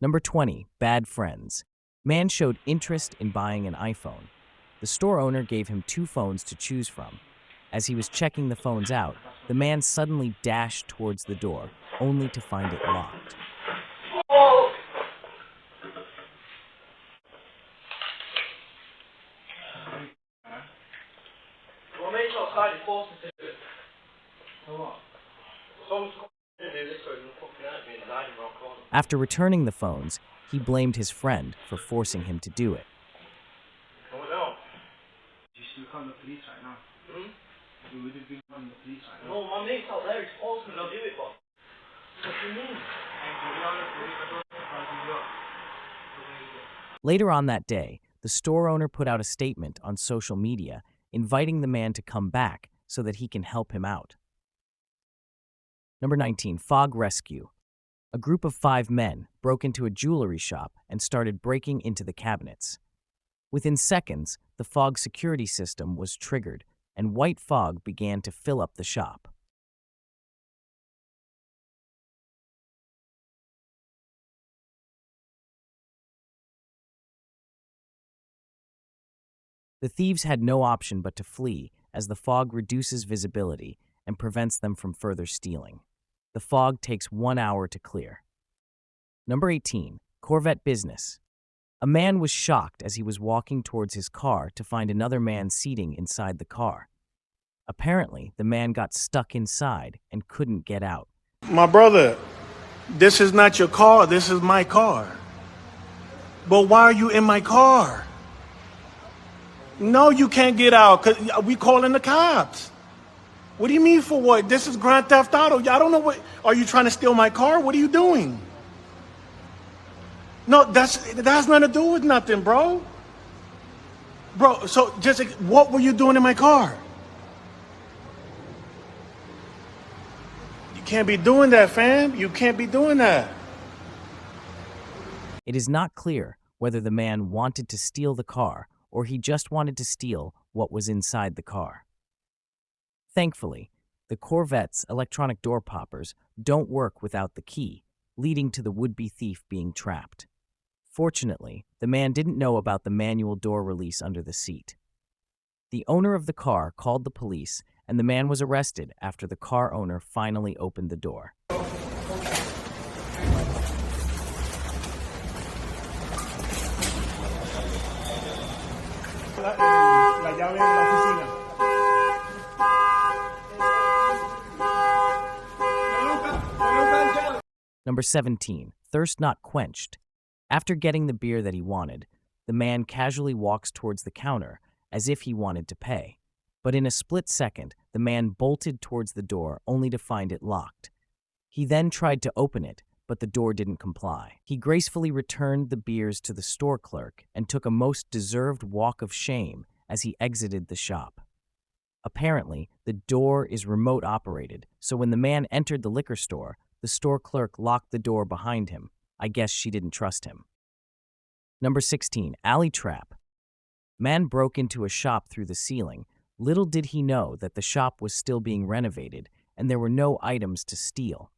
Number 20, bad friends. Man showed interest in buying an iPhone. The store owner gave him two phones to choose from. As he was checking the phones out, the man suddenly dashed towards the door, only to find it locked. After returning the phones, he blamed his friend for forcing him to do it. You still calling the police right now? You would have been calling the police right now. No, my mate's out there, he's forced me to do it, but... What do you mean? Later on that day, the store owner put out a statement on social media inviting the man to come back so that he can help him out. Number 19, fog rescue. A group of 5 men broke into a jewelry shop and started breaking into the cabinets. Within seconds, the fog security system was triggered, and white fog began to fill up the shop. The thieves had no option but to flee, as the fog reduces visibility and prevents them from further stealing. The fog takes 1 hour to clear. Number 18, Corvette business. A man was shocked as he was walking towards his car to find another man seating inside the car. Apparently, the man got stuck inside and couldn't get out. My brother, this is not your car, this is my car. But why are you in my car? No, you can't get out, because we calling the cops. What do you mean for what? This is Grand Theft Auto. I don't know what, are you trying to steal my car? What are you doing? No, that has nothing to do with nothing, bro. Bro, so just, what were you doing in my car? You can't be doing that, fam. You can't be doing that. It is not clear whether the man wanted to steal the car or he just wanted to steal what was inside the car. Thankfully, the Corvette's electronic door poppers don't work without the key, leading to the would-be thief being trapped. Fortunately, the man didn't know about the manual door release under the seat. The owner of the car called the police, and the man was arrested after the car owner finally opened the door. La llave de la oficina. Number 17, thirst not quenched. After getting the beer that he wanted, the man casually walks towards the counter as if he wanted to pay. But in a split second, the man bolted towards the door only to find it locked. He then tried to open it, but the door didn't comply. He gracefully returned the beers to the store clerk and took a most deserved walk of shame as he exited the shop. Apparently, the door is remote operated, so when the man entered the liquor store, the store clerk locked the door behind him. I guess she didn't trust him. Number 16, alley trap. Man broke into a shop through the ceiling. Little did he know that the shop was still being renovated and there were no items to steal.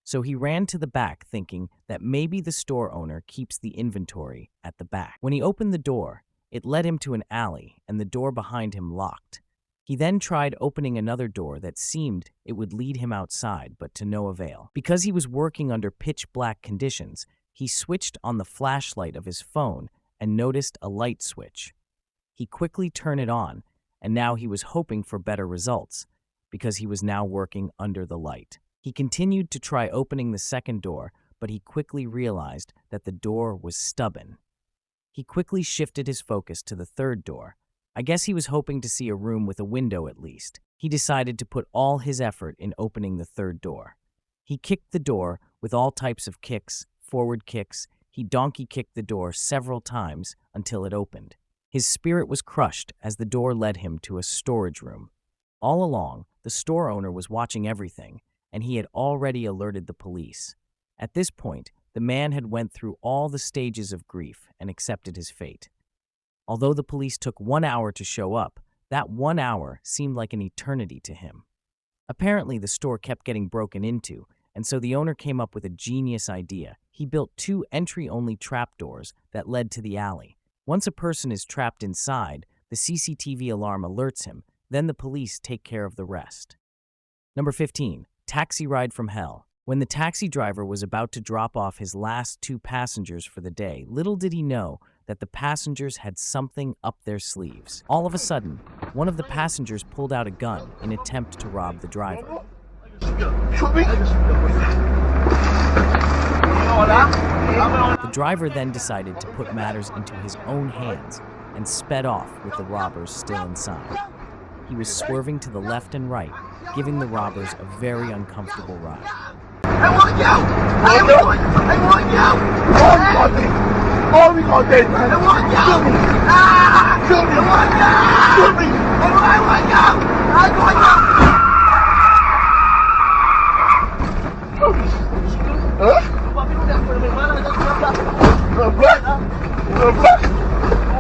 So he ran to the back thinking that maybe the store owner keeps the inventory at the back. When he opened the door, it led him to an alley and the door behind him locked. He then tried opening another door that seemed it would lead him outside, but to no avail. Because he was working under pitch-black conditions, he switched on the flashlight of his phone and noticed a light switch. He quickly turned it on, and now he was hoping for better results, because he was now working under the light. He continued to try opening the second door, but he quickly realized that the door was stubborn. He quickly shifted his focus to the third door. I guess he was hoping to see a room with a window at least. He decided to put all his effort in opening the third door. He kicked the door with all types of kicks, forward kicks. He donkey kicked the door several times until it opened. His spirit was crushed as the door led him to a storage room. All along, the store owner was watching everything, and he had already alerted the police. At this point, the man had went through all the stages of grief and accepted his fate. Although the police took 1 hour to show up, that 1 hour seemed like an eternity to him. Apparently, the store kept getting broken into, and so the owner came up with a genius idea. He built 2 entry-only trapdoors that led to the alley. Once a person is trapped inside, the CCTV alarm alerts him, then the police take care of the rest. Number 15. Taxi ride from hell. When the taxi driver was about to drop off his last 2 passengers for the day, little did he know that the passengers had something up their sleeves. All of a sudden, one of the passengers pulled out a gun in an attempt to rob the driver. The driver then decided to put matters into his own hands and sped off with the robbers still inside. He was swerving to the left and right, giving the robbers a very uncomfortable ride. I want you! I want you! I want you! I want you! Ah! Shoot me! I want you! Shoot me! I want you! I want you! Huh?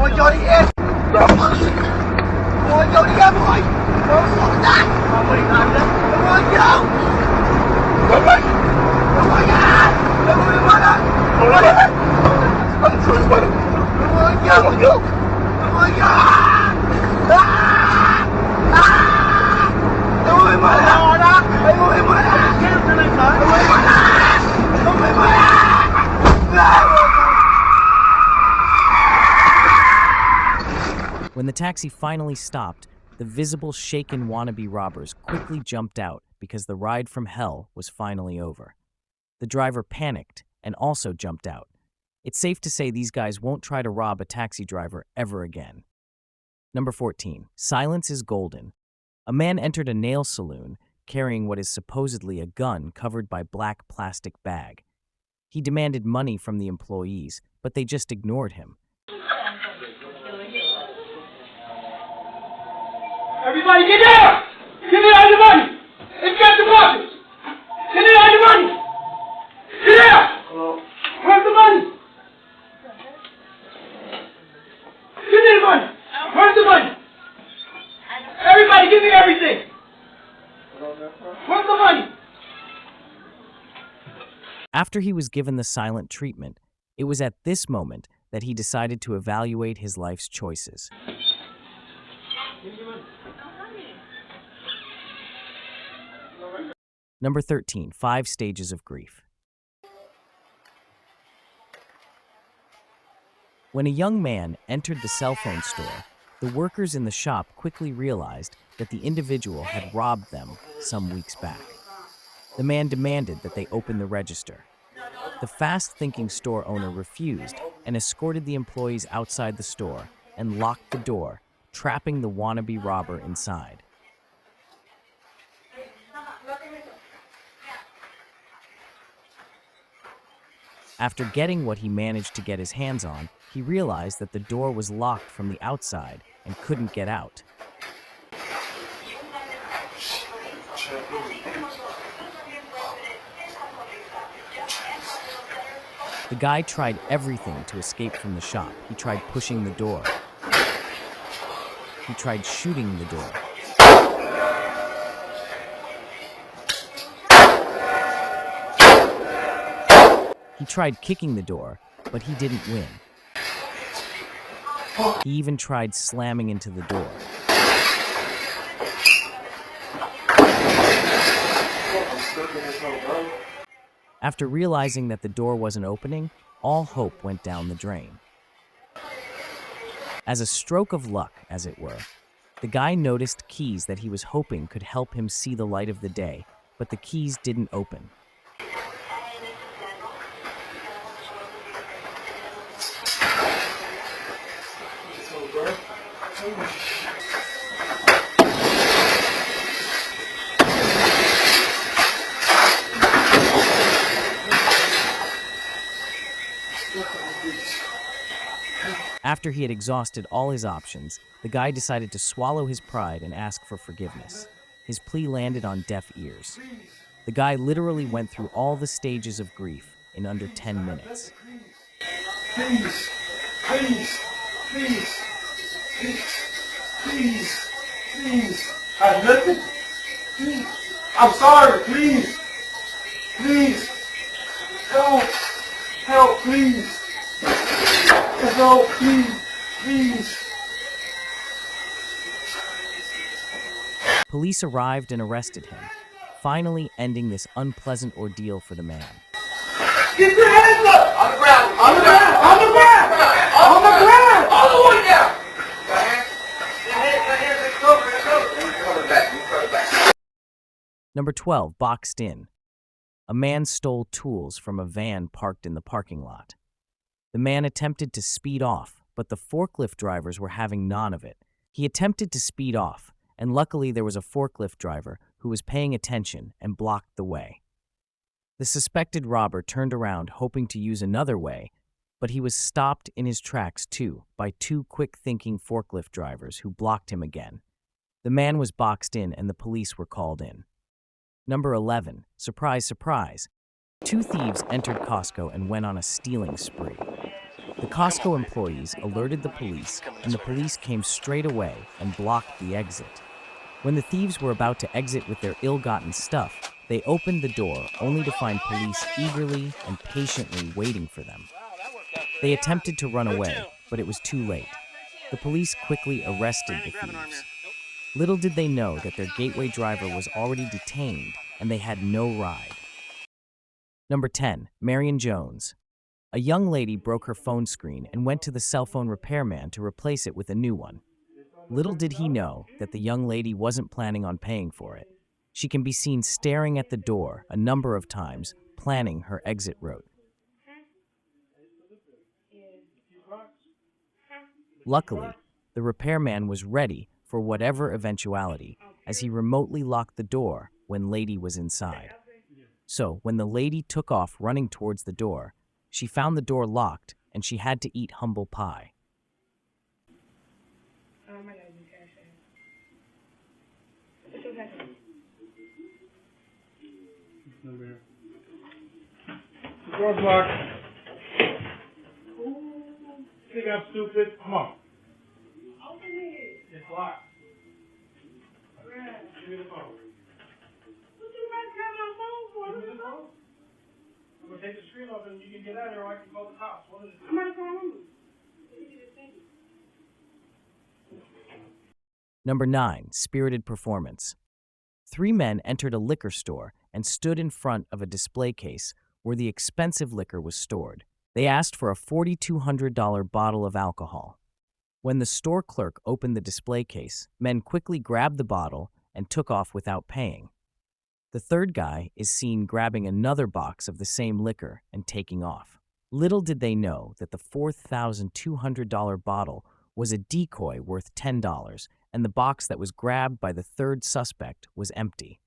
Ôi cho đi em! Ôi cho đi em ơi! Ôi đây! Ôi cho! Ôi When the taxi finally stopped, the visible shaken wannabe robbers quickly jumped out because the ride from hell was finally over. The driver panicked and also jumped out. It's safe to say these guys won't try to rob a taxi driver ever again. Number 14. Silence is golden. A man entered a nail salon carrying what is supposedly a gun covered by black plastic bag. He demanded money from the employees, but they just ignored him. Everybody get down! Give me all the money! It's got the boxes! Give me all the money! Get down! Where's the money? Give me the money! Where's the money? Everybody give me everything! Where's the money? After he was given the silent treatment, it was at this moment that he decided to evaluate his life's choices. Number 13. 5 stages of grief. When a young man entered the cell phone store, the workers in the shop quickly realized that the individual had robbed them some weeks back. The man demanded that they open the register. The fast-thinking store owner refused and escorted the employees outside the store and locked the door, trapping the wannabe robber inside. After getting what he managed to get his hands on, he realized that the door was locked from the outside and couldn't get out. The guy tried everything to escape from the shop. He tried pushing the door. He tried shooting the door. He tried kicking the door, but he didn't win. He even tried slamming into the door. After realizing that the door wasn't opening, all hope went down the drain. As a stroke of luck, as it were, the guy noticed keys that he was hoping could help him see the light of the day, but the keys didn't open. After he had exhausted all his options, the guy decided to swallow his pride and ask for forgiveness. His plea landed on deaf ears. The guy literally went through all the stages of grief in under 10 minutes. Please, please, please, please, please. I have nothing. Please. I'm sorry, please. Please. Help. Help, please. Help, please. Please. Police arrived and arrested him, finally ending this unpleasant ordeal for the man. Get your hands up! On the ground! On the ground! On the ground! On the ground! All the way down! Got hands? Got hands, let's go, let's go! You cover back, you cover back. Number 12, boxed in. A man stole tools from a van parked in the parking lot. The man attempted to speed off, but the forklift drivers were having none of it. He attempted to speed off, and luckily there was a forklift driver who was paying attention and blocked the way. The suspected robber turned around hoping to use another way, but he was stopped in his tracks too by two quick-thinking forklift drivers who blocked him again. The man was boxed in and the police were called in. Number 11, surprise, surprise. Two thieves entered Costco and went on a stealing spree. The Costco employees alerted the police, and the police came straight away and blocked the exit. When the thieves were about to exit with their ill-gotten stuff, they opened the door only to find police eagerly and patiently waiting for them. They attempted to run away, but it was too late. The police quickly arrested the thieves. Little did they know that their gateway driver was already detained and they had no ride. Number 10, Marion Jones. A young lady broke her phone screen and went to the cell phone repairman to replace it with a new one. Little did he know that the young lady wasn't planning on paying for it. She can be seen staring at the door a number of times, planning her exit route. Luckily, the repairman was ready for whatever eventuality, as he remotely locked the door when lady was inside. So, when the lady took off running towards the door, she found the door locked and she had to eat humble pie. The door's locked. Think I'm stupid? Come on. Open it. It's locked. Give me the phone. What you guys got my phone for? Give me the phone. I'm gonna take the screen off and you can get out of there or I can call the cops. One of the two. I'm gonna call him. Number 9, spirited performance. 3 men entered a liquor store and stood in front of a display case where the expensive liquor was stored. They asked for a $4,200 bottle of alcohol. When the store clerk opened the display case, men quickly grabbed the bottle and took off without paying. The third guy is seen grabbing another box of the same liquor and taking off. Little did they know that the $4,200 bottle was a decoy worth $10, and the box that was grabbed by the third suspect was empty.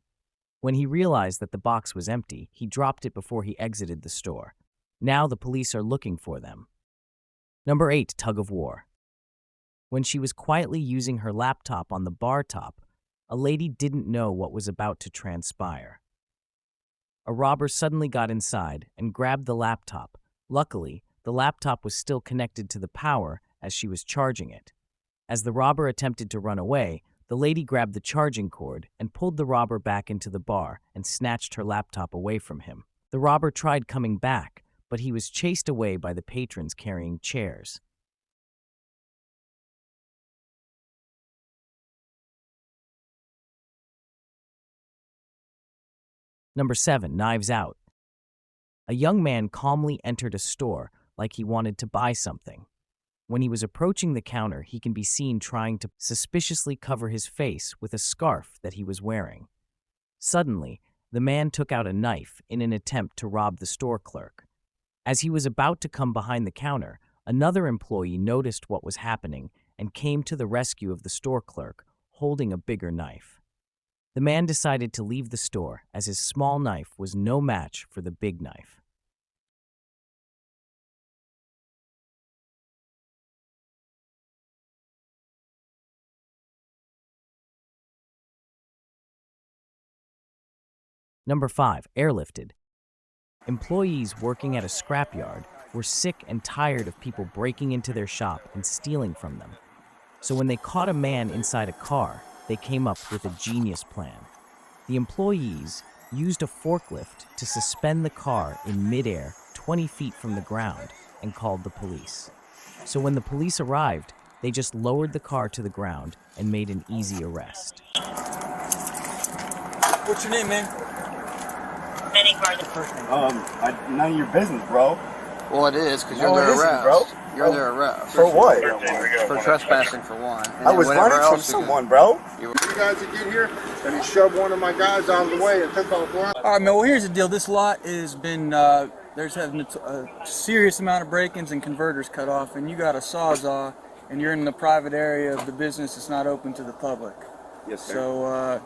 When he realized that the box was empty, he dropped it before he exited the store. Now the police are looking for them. Number 8, tug of war. When she was quietly using her laptop on the bar top, a lady didn't know what was about to transpire. A robber suddenly got inside and grabbed the laptop. Luckily, the laptop was still connected to the power as she was charging it. As the robber attempted to run away, the lady grabbed the charging cord and pulled the robber back into the bar and snatched her laptop away from him. The robber tried coming back, but he was chased away by the patrons carrying chairs. Number 7, knives out. A young man calmly entered a store like he wanted to buy something. When he was approaching the counter, he can be seen trying to suspiciously cover his face with a scarf that he was wearing. Suddenly, the man took out a knife in an attempt to rob the store clerk. As he was about to come behind the counter, another employee noticed what was happening and came to the rescue of the store clerk, holding a bigger knife. The man decided to leave the store as his small knife was no match for the big knife. Number 5, airlifted. Employees working at a scrapyard were sick and tired of people breaking into their shop and stealing from them. So when they caught a man inside a car, they came up with a genius plan. The employees used a forklift to suspend the car in midair 20 feet from the ground and called the police. So when the police arrived, they just lowered the car to the ground and made an easy arrest. What's your name, man? None of your business, bro. Well, it is, because you're under arrest. Bro. You're under arrest. For what? For trespassing, for one. And I then was whatever running from else you can- someone, bro. You guys to get here, and he shoved one of my guys out of the way and took off running. All right, man. Well, here's the deal. This lot has been there's having a serious amount of break-ins and converters cut off, and you got a sawzall, and you're in the private area of the business. It's not open to the public. Yes, sir. So,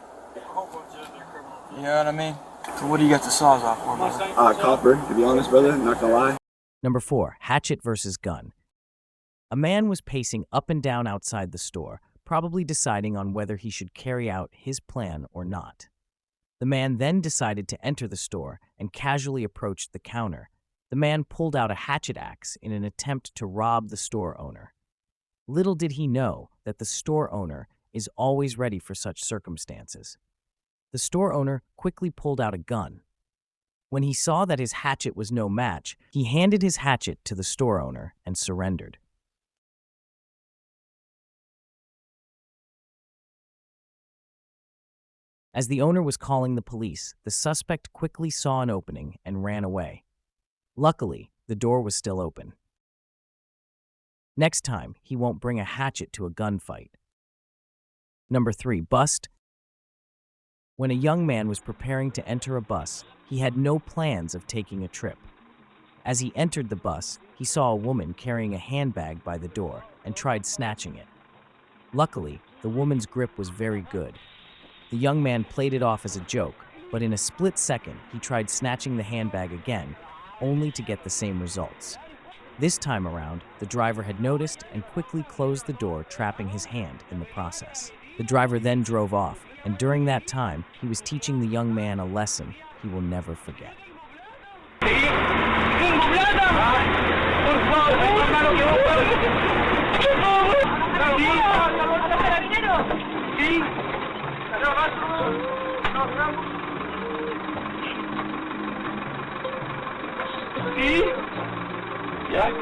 you know what I mean? So, what do you got the sawzall for, brother? Copper, to be honest, brother. Not gonna lie. Number 4, hatchet versus gun. A man was pacing up and down outside the store, probably deciding on whether he should carry out his plan or not. The man then decided to enter the store and casually approached the counter. The man pulled out a hatchet axe in an attempt to rob the store owner. Little did he know that the store owner is always ready for such circumstances. The store owner quickly pulled out a gun. When he saw that his hatchet was no match, he handed his hatchet to the store owner and surrendered. As the owner was calling the police, the suspect quickly saw an opening and ran away. Luckily, the door was still open. Next time, he won't bring a hatchet to a gunfight. Number 3, bust. When a young man was preparing to enter a bus, he had no plans of taking a trip. As he entered the bus, he saw a woman carrying a handbag by the door and tried snatching it. Luckily, the woman's grip was very good. The young man played it off as a joke, but in a split second, he tried snatching the handbag again, only to get the same results. This time around, the driver had noticed and quickly closed the door, trapping his hand in the process. The driver then drove off, and during that time, he was teaching the young man a lesson he will never forget.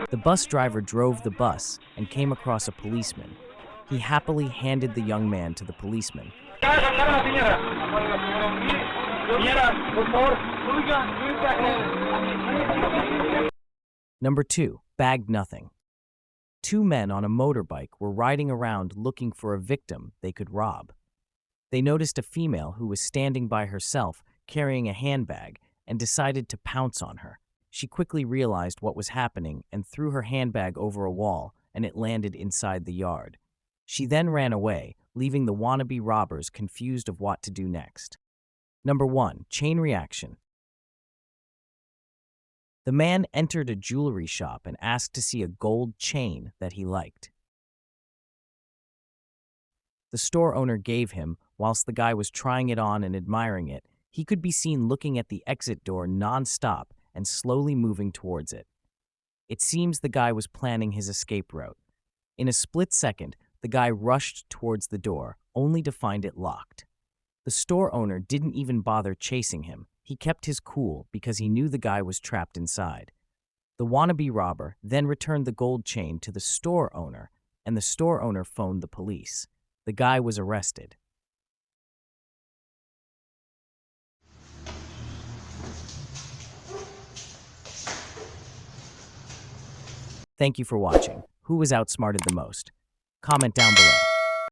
The bus driver drove the bus and came across a policeman. He happily handed the young man to the policeman. Number 2, bagged nothing. 2 men on a motorbike were riding around looking for a victim they could rob. They noticed a female who was standing by herself carrying a handbag and decided to pounce on her. She quickly realized what was happening and threw her handbag over a wall, and it landed inside the yard. She then ran away, leaving the wannabe robbers confused of what to do next. Number 1, chain reaction. The man entered a jewelry shop and asked to see a gold chain that he liked. The store owner gave him, whilst the guy was trying it on and admiring it. He could be seen looking at the exit door non-stop and slowly moving towards it. It seems the guy was planning his escape route. In a split second, the guy rushed towards the door, only to find it locked. The store owner didn't even bother chasing him. He kept his cool because he knew the guy was trapped inside. The wannabe robber then returned the gold chain to the store owner, and the store owner phoned the police. The guy was arrested. Thank you for watching. Who was outsmarted the most? Comment down below.